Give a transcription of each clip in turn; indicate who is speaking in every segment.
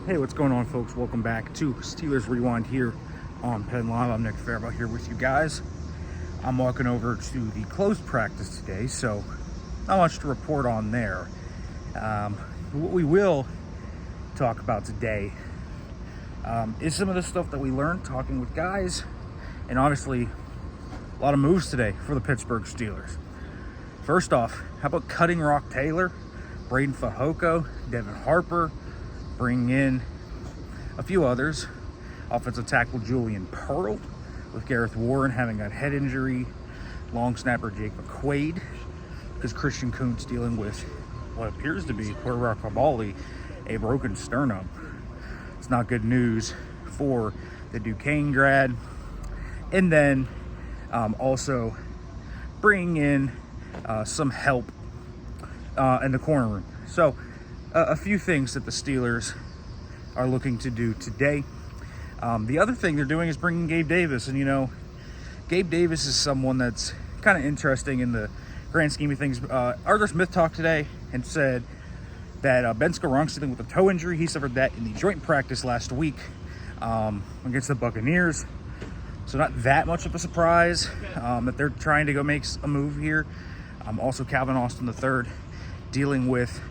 Speaker 1: Hey, what's going on, folks? Welcome back to Steelers Rewind here on Penn Live. I'm Nick Farabaugh here with you guys. I'm walking over to the closed practice today, so not much to report on there. What we will talk about today is some of the stuff that we learned talking with guys, and obviously a lot of moves today for the Pittsburgh Steelers. First off, how about cutting Rock Taylor, Braden Fehoko, Devin Harper, bringing in a few others. Offensive tackle Julian Pearl, with Gareth Warren having a head injury. Long snapper Jake McQuaid, because Christian Kuntz dealing with what appears to be Farabaugh, a broken sternum. It's not good news for the Duquesne grad. And then also bringing in some help in the corner room. So a few things that the Steelers are looking to do today. The other thing they're doing is bringing Gabe Davis. And, you know, Gabe Davis is someone that's kind of interesting in the grand scheme of things. Arthur Smith talked today and said that Ben Skoron's dealing with a toe injury. He suffered that in the joint practice last week against the Buccaneers. So not that much of a surprise that they're trying to go make a move here. Also, Calvin Austin III dealing with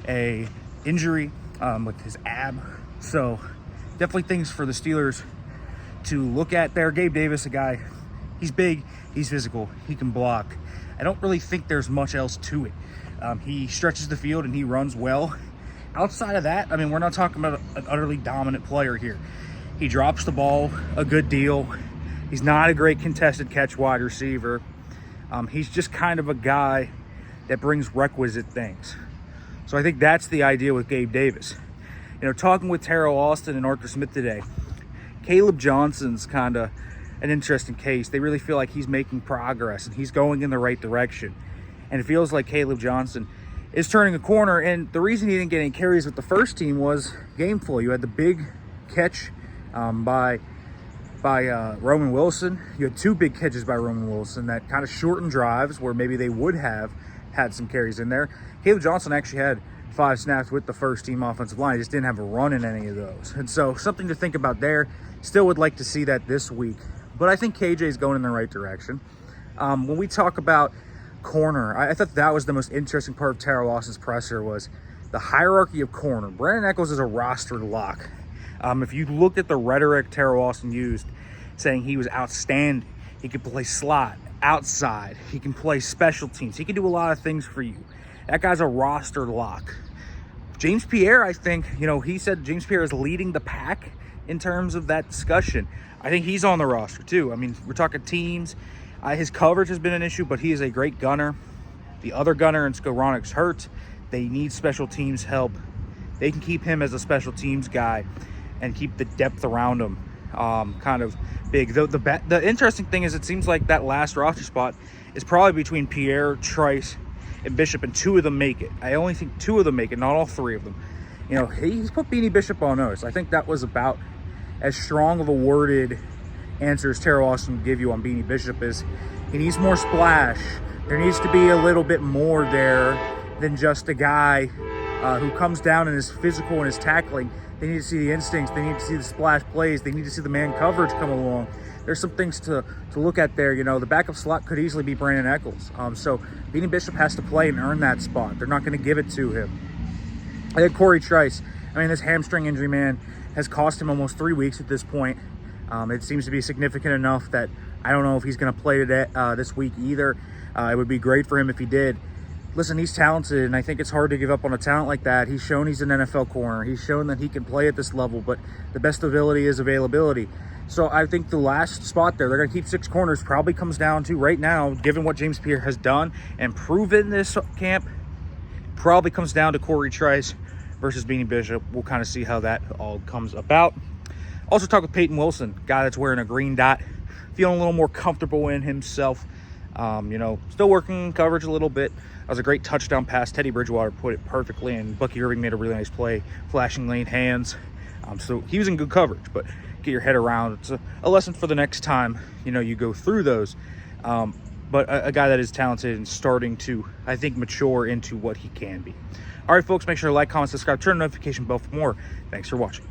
Speaker 1: a injury with his ab. So definitely things for the Steelers to look at there. Gabe Davis, a guy, he's big, he's physical, he can block. I don't really think there's much else to it. He stretches the field and he runs well. Outside of that, I mean, we're not talking about an utterly dominant player here. He drops the ball a good deal. He's not a great contested catch wide receiver. He's just kind of a guy that brings requisite things. So I think that's the idea with Gabe Davis. You know, talking with Terrell Austin and Arthur Smith today, Kaleb Johnson's kind of an interesting case. They really feel like he's making progress and he's going in the right direction. And it feels like Kaleb Johnson is turning a corner. And the reason he didn't get any carries with the first team was game flow. You had the big catch by Roman Wilson. You had two big catches by Roman Wilson that kind of shortened drives where maybe they would have had some carries in there. Kaleb Johnson actually had 5 snaps with the first team offensive line. He just didn't have a run in any of those. And so something to think about there. Still would like to see that this week. But I think KJ is going in the right direction. When we talk about corner, I thought that was the most interesting part of Terrell Austin's presser was the hierarchy of corner. Brandon Echols is a rostered lock. If you look at the rhetoric Terrell Austin used, saying he was outstanding, he could play slot, outside, he can play special teams, he can do a lot of things for you. That guy's a roster lock. James Pierre, I think, you know, he said James Pierre is leading the pack in terms of that discussion. I think he's on the roster too. I mean, we're talking teams. His coverage has been an issue, but he is a great gunner. The other gunner in Skoronek's hurt. They need special teams help. They can keep him as a special teams guy and keep the depth around him kind of big. The interesting thing is it seems like that last roster spot is probably between Pierre, Trice, and Bishop, and 2 of them make it. I only think 2 of them make it, not all 3 of them. You know, he's put Beanie Bishop on notice. I think that was about as strong of a worded answer as Terrell Austin would give you on Beanie Bishop is he needs more splash. There needs to be a little bit more there than just a guy who comes down and is physical and is tackling. They need to see the instincts. They need to see the splash plays. They need to see the man coverage come along. There's some things to look at there. You know, the backup slot could easily be Brandon Echols. So Beanie Bishop has to play and earn that spot. They're not going to give it to him. I think Corey Trice, I mean, this hamstring injury, man, has cost him almost 3 weeks at this point. It seems to be significant enough that I don't know if he's going to play today, this week either. It would be great for him if he did. Listen, he's talented, and I think it's hard to give up on a talent like that. He's shown he's an NFL corner. He's shown that he can play at this level, but the best ability is availability. So I think the last spot there, they're going to keep 6 corners, probably comes down to right now, given what James Pierre has done and proven this camp, probably comes down to Corey Trice versus Beanie Bishop. We'll kind of see how that all comes about. Also talk with Payton Wilson, guy that's wearing a green dot, feeling a little more comfortable in himself. You know, still working coverage a little bit. That was a great touchdown pass. Teddy Bridgewater put it perfectly, and Bucky Irving made a really nice play, flashing lane hands. So he was in good coverage, but get your head around. It's a lesson for the next time, you know, you go through those. But a guy that is talented and starting to, I think, mature into what he can be. All right, folks, make sure to like, comment, subscribe, turn the notification bell for more. Thanks for watching.